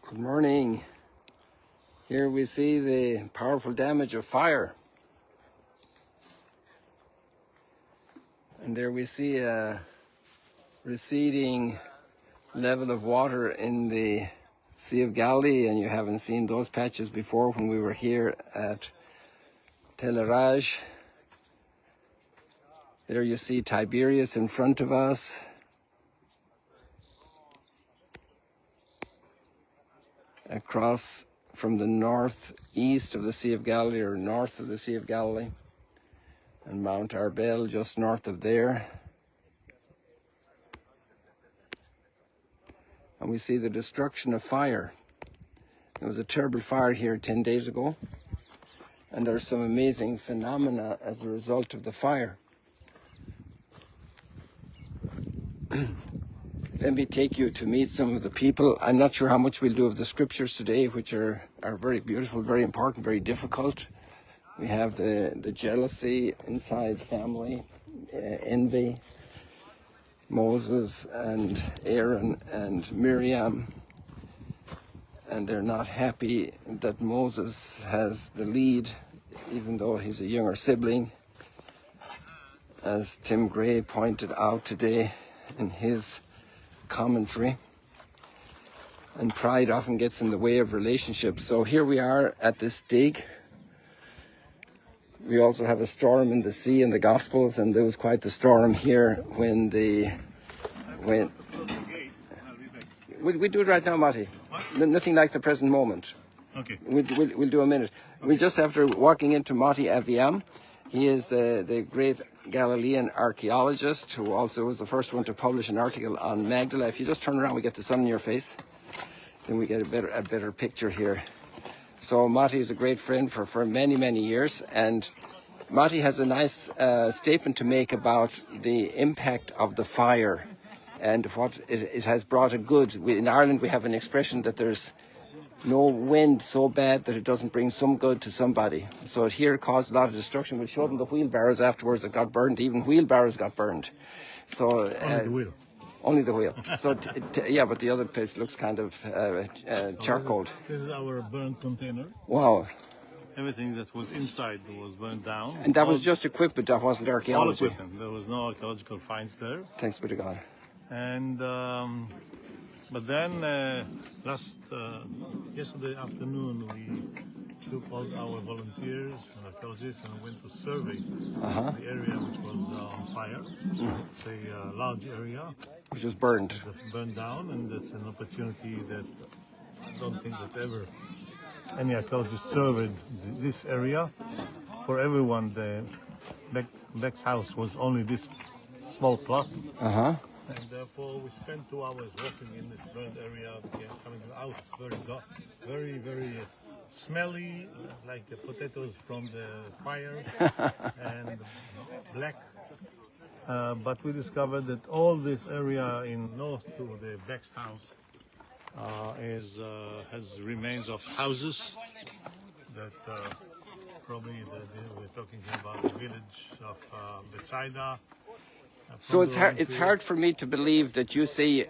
Good morning. Here we see the powerful damage of fire. And there we see a receding level of water in the Sea of Galilee, and you haven't seen those patches before when we were here at Harassed. There you see Tiberias in front of us. Across from the northeast of the Sea of Galilee, or north of the Sea of Galilee, and Mount Arbel just north of there. And we see the destruction of fire. There was a terrible fire here 10 days ago, and there's some amazing phenomena as a result of the fire. Let me take you to meet some of the people. I'm not sure how much we'll do of the scriptures today, which are very beautiful, very important, very difficult. We have the jealousy inside family, envy, Moses and Aaron and Miriam. And they're not happy that Moses has the lead, even though he's a younger sibling. As Tim Gray pointed out today in his commentary, and pride often gets in the way of relationships. So here we are at this dig. We also have a storm in the sea in the Gospels, and there was quite the storm here when we do it right now, Matti. Nothing like the present moment. Okay. We'll do a minute. We just after walking into Matti Aviam. He is the great Galilean archaeologist who also was the first one to publish an article on Magdalene. If you just turn around, we get the sun in your face. Then we get a better picture here. So Matti is a great friend for many, many years. And Matti has a nice statement to make about the impact of the fire and what it has brought a good. In Ireland, we have an expression that there's no wind so bad that it doesn't bring some good to somebody. So it here caused a lot of destruction. We'll show them the wheelbarrows afterwards that got burned. Even wheelbarrows got burned. So Only the wheel. Only the wheel. So yeah, but the other place looks kind of charcoal. This is our burned container. Wow. Everything that was inside was burned down. And that was just equipment, that wasn't archaeology. All equipment. There was no archaeological finds there. Thanks be to God. And but then yesterday afternoon we took all our volunteers and archaeologists and went to survey the area which was on fire. It's a large area. Which was burned. It's burned down, and it's an opportunity that I don't think that ever any archaeologist surveyed this area. For everyone, the Beck's house was only this small plot. And therefore, we spent 2 hours walking in this burned area, coming out very, very smelly, like the potatoes from the fire, and black. But we discovered that all this area in north to the Beck's house has remains of houses that probably we're talking about the village of Bethsaida. So it's hard for me to believe that you see,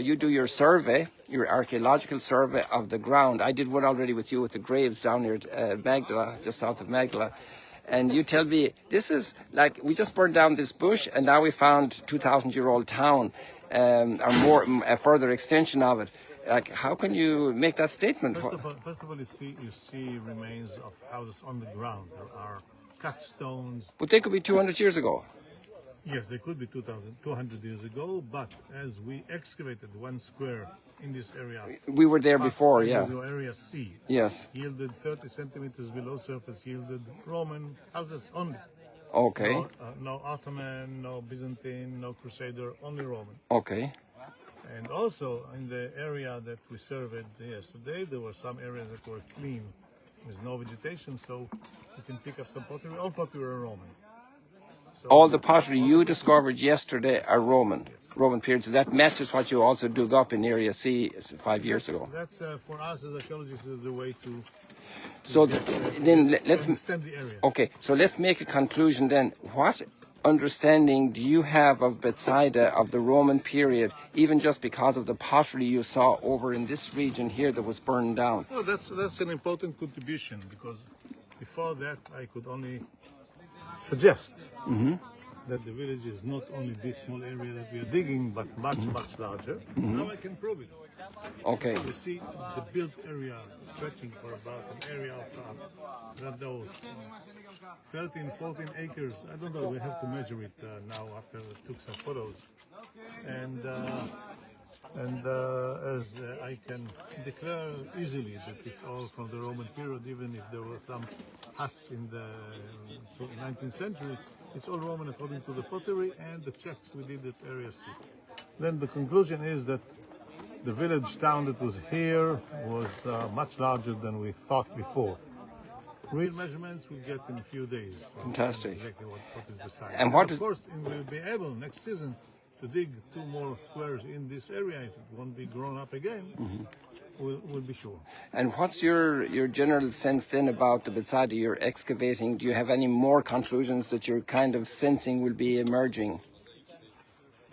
you do your survey, your archaeological survey of the ground. I did one already with you with the graves down near Magdalene, just south of Magdalene. And you tell me, this is like, we just burned down this bush and now we found 2,000-year-old town, or more, a further extension of it. Like, how can you make that statement? First of all, you see remains of houses on the ground. There are cut stones. But they could be 200 years ago. Yes, they could be 200 years ago, but as we excavated 1 square in this area. We were there before, yeah. Area C. Yes. Yielded 30 centimeters below surface, yielded Roman houses only. Okay. No Ottoman, no Byzantine, no Crusader, only Roman. Okay. And also in the area that we surveyed yesterday, there were some areas that were clean with no vegetation, so you can pick up some pottery. All pottery were Roman. So all the pottery you discovered yesterday are Roman periods. So that matches what you also dug up in Area C 5 years ago. That's for us as archaeologists the way to. So then let's understand the area. Okay, so let's make a conclusion then. What understanding do you have of Bethsaida of the Roman period, even just because of the pottery you saw over in this region here that was burned down? Well, that's an important contribution, because before that I could only suggest that the village is not only this small area that we are digging, but much larger. Now I can prove it. Okay. You see the built area stretching for about an area of not those 13, 14 acres. I don't know, we have to measure it now after we took some photos. And as I can declare easily that it's all from the Roman period, even if there were some huts in the 19th century, it's all Roman according to the pottery and the checks we did at Area C. Then the conclusion is that the village town that was here was much larger than we thought before. Real measurements we'll get in a few days. Fantastic. Exactly what is the size. And what of course, we'll be able next season to dig 2 more squares in this area. If it won't be grown up again, we'll be sure. And what's your general sense then about the Bethsaida you're excavating? Do you have any more conclusions that you're kind of sensing will be emerging?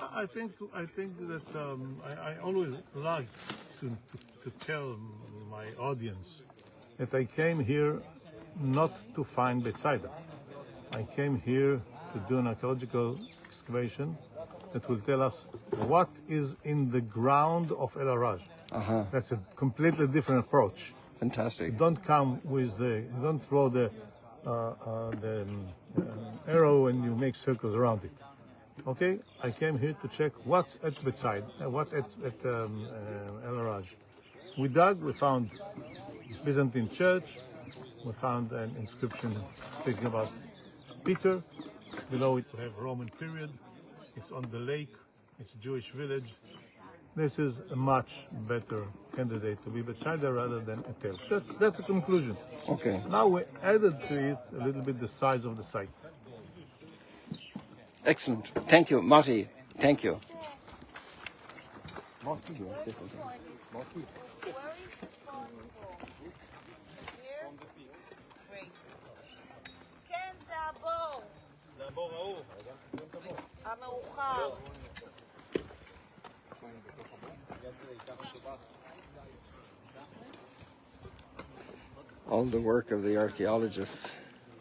I think that I always like to tell my audience that I came here not to find Bethsaida. I came here to do an archaeological excavation that will tell us what is in the ground of El Araj. That's a completely different approach. Fantastic. Don't come with don't throw the arrow and you make circles around it. Okay, I came here to check what's at Bethsaida, what at El Araj. We dug, we found Byzantine church, we found an inscription speaking about Peter. Below it we have Roman period. It's on the lake, it's a Jewish village. This is a much better candidate to be Bethsaida rather than Etel. That's a conclusion. Okay. Now we added to it a little bit the size of the site. Excellent. Thank you, Marty. Thank you. כן, זה הבור. זה הבור ההוא. המאוחר. All the work of the archaeologists.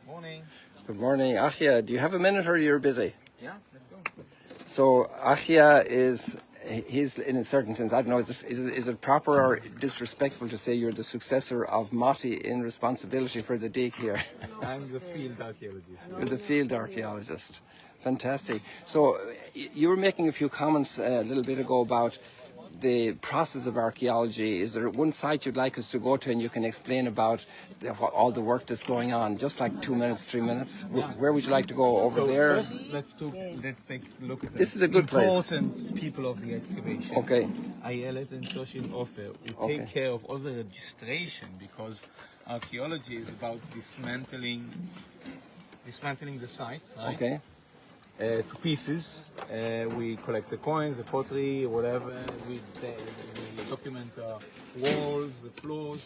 Morning. Good morning. Achia, do you have a minute or you're busy? Yeah, let's go. So Achia he's in a certain sense, I don't know, is it proper or disrespectful to say you're the successor of Mati in responsibility for the dig here? I'm the field archaeologist. You're the field archaeologist. Fantastic. So you were making a few comments a little bit ago about the process of archaeology. Is there one site you'd like us to go to and you can explain about all the work that's going on? Just like 2 minutes, 3 minutes. Where would you like to go? Over there? First, let's take a look at This is a good place. important people of the excavation. Okay. Ayelet and Shoshim Ofer, who Okay. take care of all the registration, because archaeology is about dismantling the site, right? Okay. To pieces. We collect the coins, the pottery, whatever. We document walls, the floors,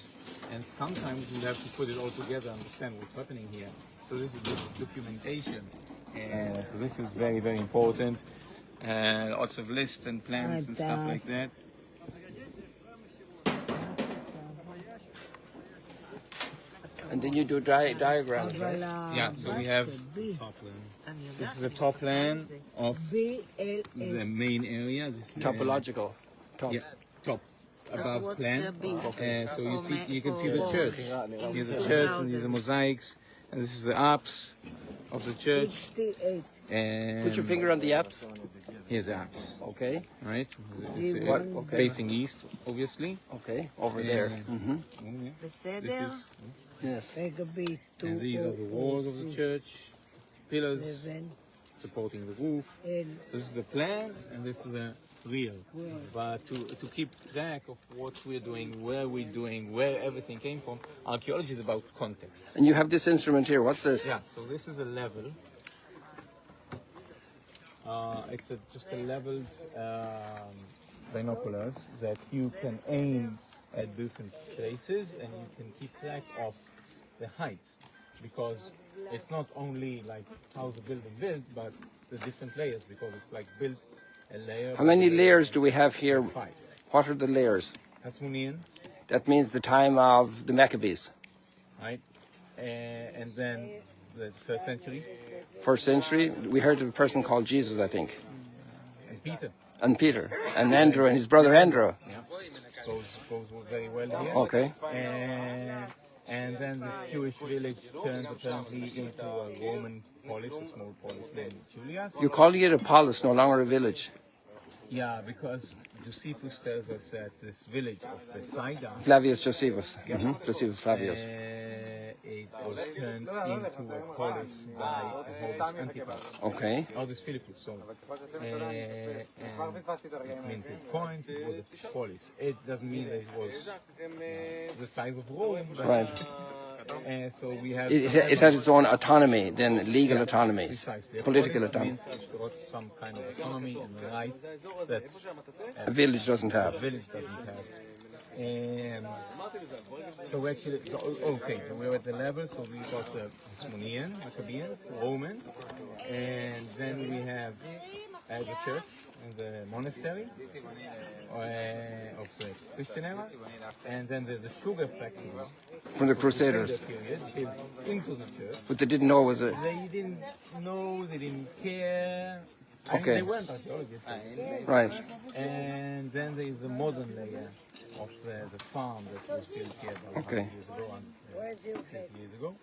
and sometimes we have to put it all together, understand what's happening here. So this is the documentation. So this is very, very important. Lots of lists and plans and stuff like that. And then you do diagrams, right? Yeah, so we have this is the top plan of the main area. This is Topological. Top. yeah, top above plan. So you can see the church. Here's the church, and these are mosaics, and this is the apse of the church. And Put your finger on the apps. here's the apse, Okay. right? It's, Okay. facing east, obviously. Okay. Over there. And- This בסדר? is, Yes. and these are the walls of the church, pillars supporting the roof. This is the plan, and this is the real. But to keep track of what we're doing, where we're doing, where everything came from, archaeology is about context. And you have this instrument here. What's this? Yeah, so this is a level. It's just a leveled binoculars that you can aim at different places, and you can keep track of the height, because it's not only like how the building built, but the different layers, because it's like built a layer. How many layers do we have here? 5. What are the layers? Hasmonean, That means the time of the Maccabees. right? And then the first century, First century, we heard of a person called Jesus, I think, and Peter. and Peter, and Andrew, and his brother Andrew. Yeah, goes very well here. Okay. And then this Jewish village turned apparently into a Roman polis, a small polis named Julias. You're calling it a polis, no longer a village. Yeah, because Josephus tells us that this village of Bethsaida, Flavius Josephus. Josephus Flavius. it was turned into a polis by August Antipas. Okay. August Philippus, sorry. And it minted coins, it was a polis. It doesn't mean that it was the size of Rome, but Right. so we have It has its own autonomy, then legal autonomy, precisely. A political polis autonomy. means it's got some kind of autonomy and rights that A village doesn't have. a village doesn't have. So actually, okay, so we're at the level, so we got the Hasmonean, Maccabeans, Roman, and then we have the church and the monastery of the Christian era, and then there's the sugar factory From the Crusaders. period built into the church. But they didn't know it was a... They didn't know, they didn't care. I mean, Okay. they weren't archaeologists. Right. And then there is the modern layer of the farm that was built here about Okay. 100 years ago, 50 years ago.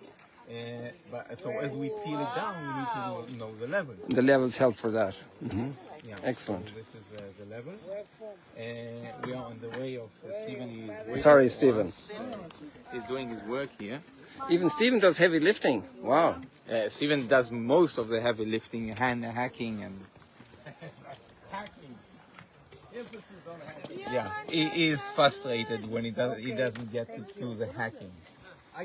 But so as we peel it down, we need to know the levels. The levels help for that. Yeah, Excellent. So this is the level. We are on the way of Stephen. Is Sorry, Stephen. He's doing his work here. Even Stephen does heavy lifting. Wow. Stephen does most of the heavy lifting, hand hacking, and yeah, he is frustrated when he doesn't get to do the hacking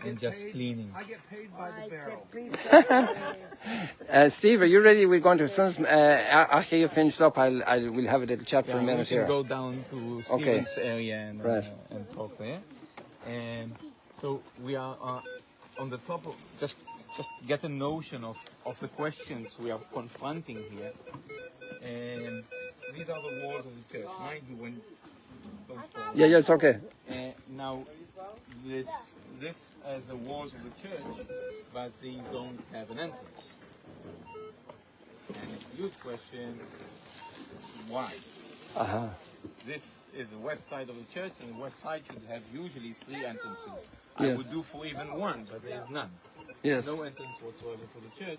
and just cleaning. I get paid by the barrel. Steve, are you ready? We're going to, as soon as after you finish up, we'll have a little chat for a We minute can here. go down to Okay. Stephen's area and, Right. and talk there. And so we are on the top of just get a notion of the questions we are confronting here. And these are the walls of the church. Mind you, when don't fall. Yeah, it's okay. Now this as the walls of the church, but these don't have an entrance. And it's a huge question, why? Uh-huh. This is the west side of the church, and the west side should have usually 3 entrances. Yes. I would do for even one, but there is none. Yes. No entrance whatsoever for the church.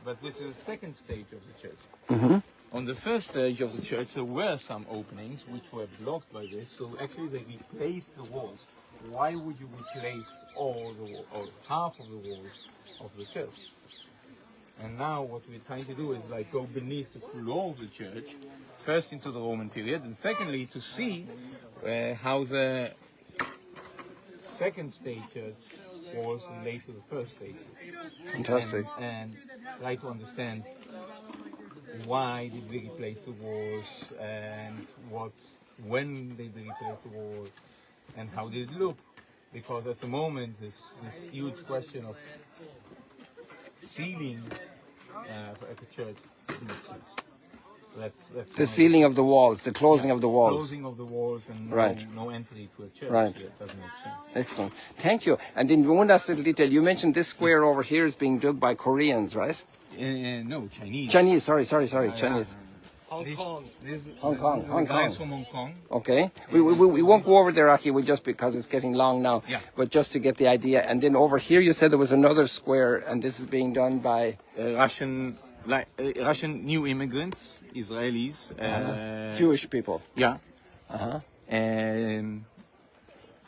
But this is the second stage of the church. Mm-hmm. On the first stage of the church, there were some openings which were blocked by this. So actually, they replaced the walls. Why would you replace all the or half of the walls of the church? And now what we're trying to do is like go beneath the floor of the church, first into the Roman period, and secondly to see how the second stage church walls relate to the first stage. Fantastic. And try to understand why did we replace the walls and when did we replace the walls and how did it look? Because at the moment this huge question of ceiling at the church doesn't make sense. That's The sealing of the walls, the closing of the walls. closing of the walls and Right. no entry to a church. Right. That doesn't make sense. Excellent. Thank you. And in one last little detail, you mentioned this square over here is being dug by Koreans, right? No, Chinese. Chinese, sorry, Chinese. Hong Kong. Hong Kong, Hong Guys Kong. from Hong Kong. Okay. We won't go over there, Aki, we just because it's getting long now. Yeah. But just to get the idea. And then over here you said there was another square and this is being done by Russian new immigrants, Israelis. Jewish people. Yeah. Uh-huh. And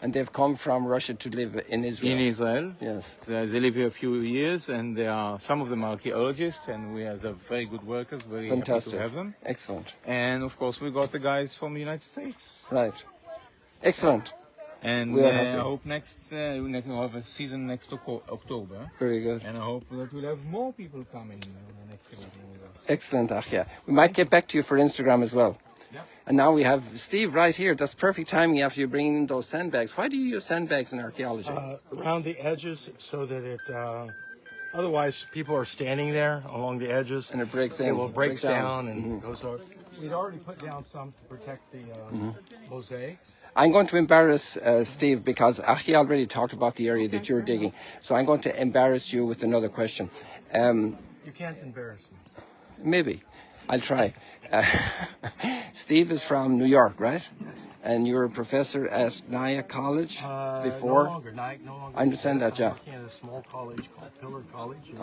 And they've come from Russia to live in Israel. in Israel. Yes. They live here a few years, and they are some of them are archaeologists, and we are very good workers. Very Fantastic. happy to have them. Excellent. And of course, we got the guys from the United States. Right. Excellent. And We are I happy. hope we'll have a season next October. Very good. And I hope that we'll have more people coming next year with us. Excellent, Achia. We might get back to you for Instagram as well. Yeah. And now we have Steve right here. That's perfect timing after you bring in those sandbags. Why do you use sandbags in archaeology? Around the edges so that it Otherwise, people are standing there along the edges, And it breaks It in, will breaks breaks down, down. and goes over. We'd already put down some to protect the mosaics. I'm going to embarrass Steve because he already talked about the area that you're digging. So I'm going to embarrass you with another question. You can't embarrass me. Maybe. I'll try. Steve is from New York, right? Yes. And you're a professor at Naya College before? No longer. No longer. I understand that, yeah. I'm working at a small college called Pillar College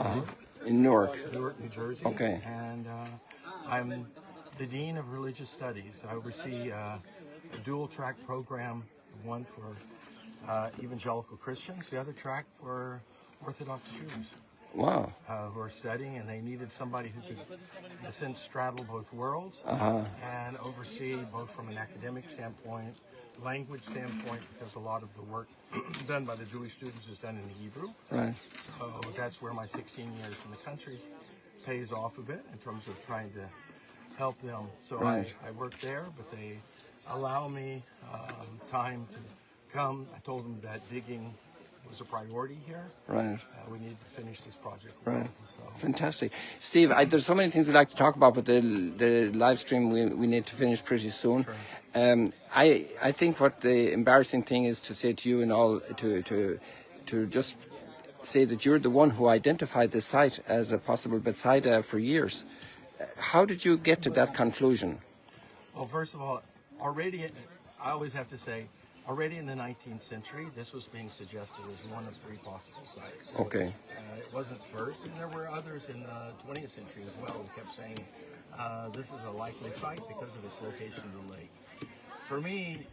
In Newark. Newark, New Jersey. Okay. And I'm the Dean of Religious Studies. I oversee a dual-track program, one for evangelical Christians, the other track for Orthodox Jews Wow. who are studying, and they needed somebody who could, in a sense, straddle both worlds and oversee both from an academic standpoint, language standpoint, because a lot of the work done by the Jewish students is done in Hebrew. Right. So that's where my 16 years in the country pays off a bit in terms of trying to help them. So Right. I work there, but they allow me time to come. I told them that digging was a priority here. Right. We need to finish this project. Right. So Fantastic. Steve, there's so many things we'd like to talk about, but the live stream we need to finish pretty soon. Sure. I think what the embarrassing thing is to say to you and all, to just say that you're the one who identified this site as a possible Bethsaida for years. How did you get to that conclusion? Well, first of all, already, I always have to say, already in the 19th century, this was being suggested as one of three possible sites. So, Okay. it wasn't first, and there were others in the 20th century as well who kept saying this is a likely site because of its location in the lake. For me,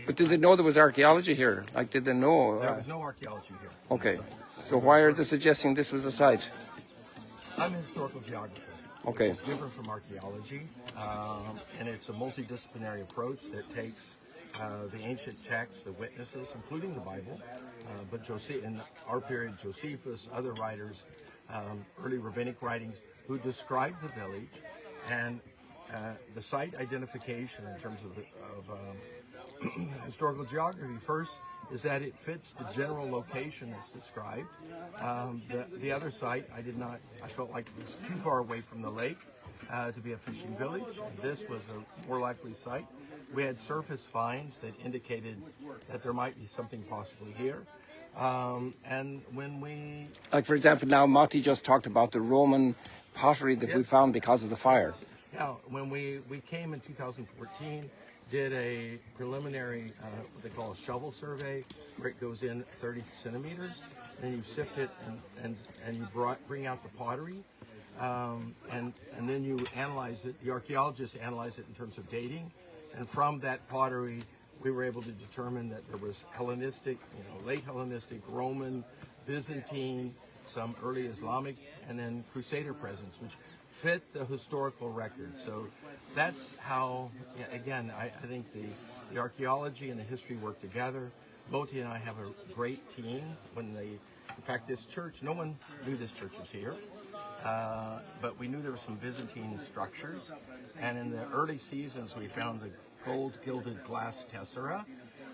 But did they know there was archaeology here? Like, did they know? there was no archaeology here. on the Okay. site. So why are they suggesting this was a site? I'm a historical geographer. Okay. Which is different from archaeology, and it's a multidisciplinary approach that takes the ancient texts, the witnesses, including the Bible, but in our period, Josephus, other writers, early rabbinic writings who describe the village, and the site identification in terms of historical geography. First is that it fits the general location that's described. The other site, I felt like it was too far away from the lake to be a fishing village. This was a more likely site. We had surface finds that indicated that there might be something possibly here. And when we... Like, for example, now Mati just talked about the Roman pottery that we found because of the fire. Now, when we came in 2014, did a preliminary, what they call a shovel survey, where it goes in 30 centimeters, then you sift it and you bring out the pottery, and then you analyze it. The archaeologists analyze it in terms of dating, and from that pottery, we were able to determine that there was Hellenistic, late Hellenistic, Roman, Byzantine, some early Islamic, and then Crusader presence, which fit the historical record. So that's how, again, I think the archaeology and the history work together. Moti and I have a great team. In fact, this church, no one knew this church was here, but we knew there were some Byzantine structures. And in the early seasons, we found the gold gilded glass tessera.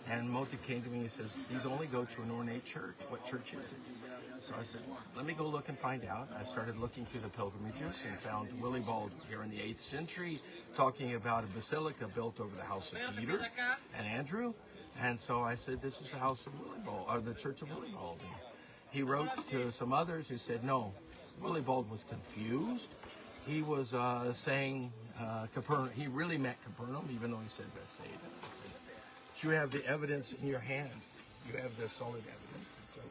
And Moti came to me and says, these only go to an ornate church. What church is it? So I said, let me go look and find out. I started looking through the pilgrimages and found Willibald here in the 8th century talking about a basilica built over the house of Peter and Andrew. And so I said, this is the house of Willibald, or the church of Willibald. And he wrote to some others who said, no, Willibald was confused. He was saying Capernaum. He really meant Capernaum, even though he said Bethsaida. I said, but you have the evidence in your hands. You have the solid evidence. And so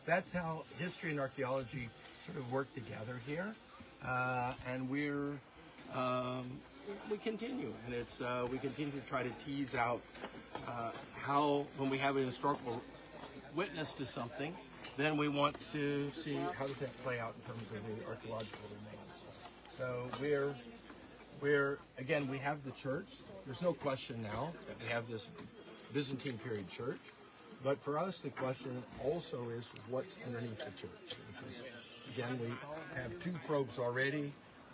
that's how history and archaeology sort of work together here, and we continue, and we continue to try to tease out how, when we have a historical witness to something, then we want to see how does that play out in terms of the archaeological remains. So we're again, we have the church. There's no question now that we have this Byzantine period church. But for us, the question also is what's underneath the church, which is, again, we have 2 probes already.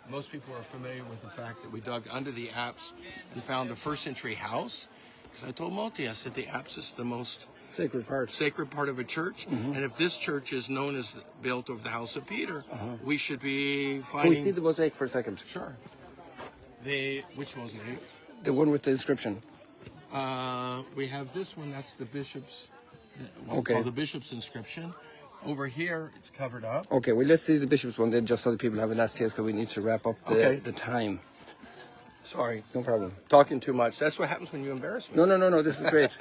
Most people are familiar with the fact that we dug under the apse and found a 1st century house. Because I told Moti, I said the apse is the most Sacred part. sacred part of a church, and if this church is known as built of the house of Peter, we should be Can we see finding. the mosaic for a second? Sure. Which mosaic? The one with the inscription. We have this one. That's the bishop's. Okay. The bishop's inscription. Over here, it's covered up. Okay, well, let's see the bishop's one then, just so the people have a last taste, because we need to wrap up the time. Sorry, No problem. talking too much. That's what happens when you embarrass me. No, this is great.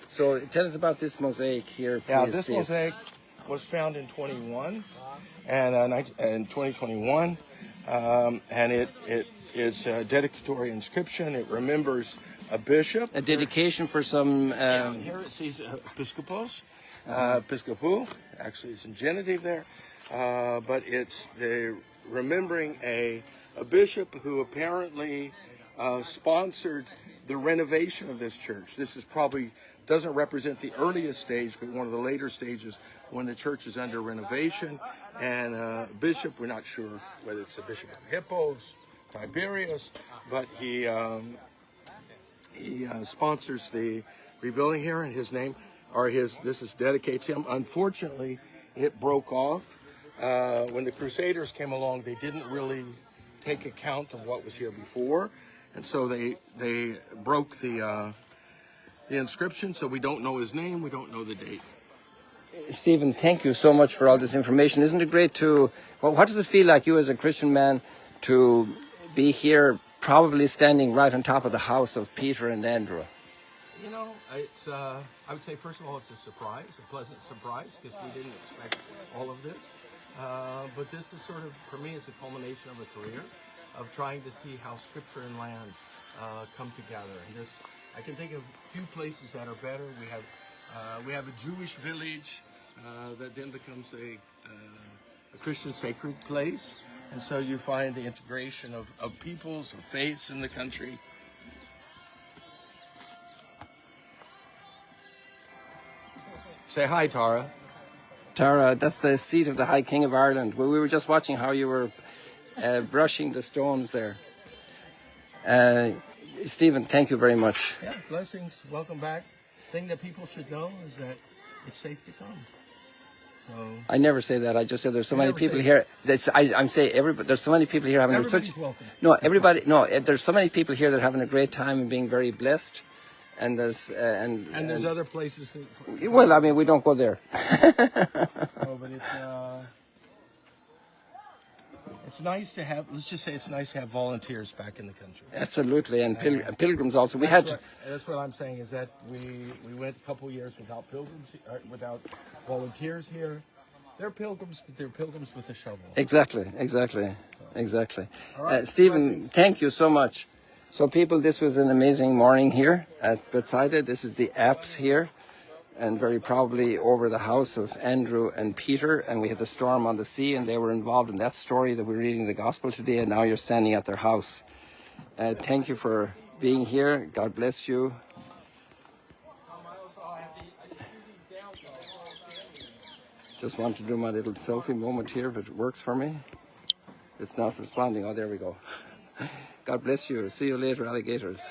So tell us about this mosaic here, please. Yeah, this Steve. mosaic was found in 21 and in 2021, and it is a dedicatory inscription. It remembers a bishop. A dedication for some... Here it says episcopos, episcopou. Actually, it's in genitive there, but it's remembering a bishop who apparently sponsored the renovation of this church. This is probably doesn't represent the earliest stage, but one of the later stages when the church is under renovation. And bishop, we're not sure whether it's the bishop of Hippos, Tiberius, but he sponsors the rebuilding here, and his name or this is dedicates him. Unfortunately, it broke off when the Crusaders came along. They didn't really take account of what was here before, and so they broke the inscription. So we don't know his name. We don't know the date. Stephen, thank you so much for all this information. Isn't it great to... Well, what does it feel like, you as a Christian man, to be here, probably standing right on top of the house of Peter and Andrew? You know, it's I would say, first of all, it's a pleasant surprise, because we didn't expect all of this. But this is sort of, for me, it's a culmination of a career of trying to see how scripture and land come together. And this, I can think of few places that are better. We have a Jewish village that then becomes a Christian sacred place. And so you find the integration of peoples, of faiths in the country. Say hi, Tara. Tara, that's the seat of the High King of Ireland. Well, we were just watching how you were brushing the stones there. Stephen, thank you very much. Yeah, blessings. Welcome back. Thing that people should know is that it's safe to come. So I never say that. I just say there's so many never people say here. I'm saying everybody. There's so many people here having everybody's such. welcome. No, everybody. No, there's so many people here that are having a great time and being very blessed. And there's And there's other places. well, I mean, we don't go there. No, but it's nice to have. Let's just say it's nice to have volunteers back in the country. Absolutely, and pilgrims also. We had. That's what I'm saying, is that we went a couple years without pilgrims, without volunteers here. They're pilgrims, but they're pilgrims with a shovel. Exactly. All right, Stephen, thank you so much. So people, this was an amazing morning here at Bethsaida. This is the apse here, and very probably over the house of Andrew and Peter. And we had the storm on the sea, and they were involved in that story that we're reading in the gospel today. And now you're standing at their house. Thank you for being here. God bless you. Just want to do my little selfie moment here, if it works for me. It's not responding. Oh, there we go. God bless you. See you later, alligators.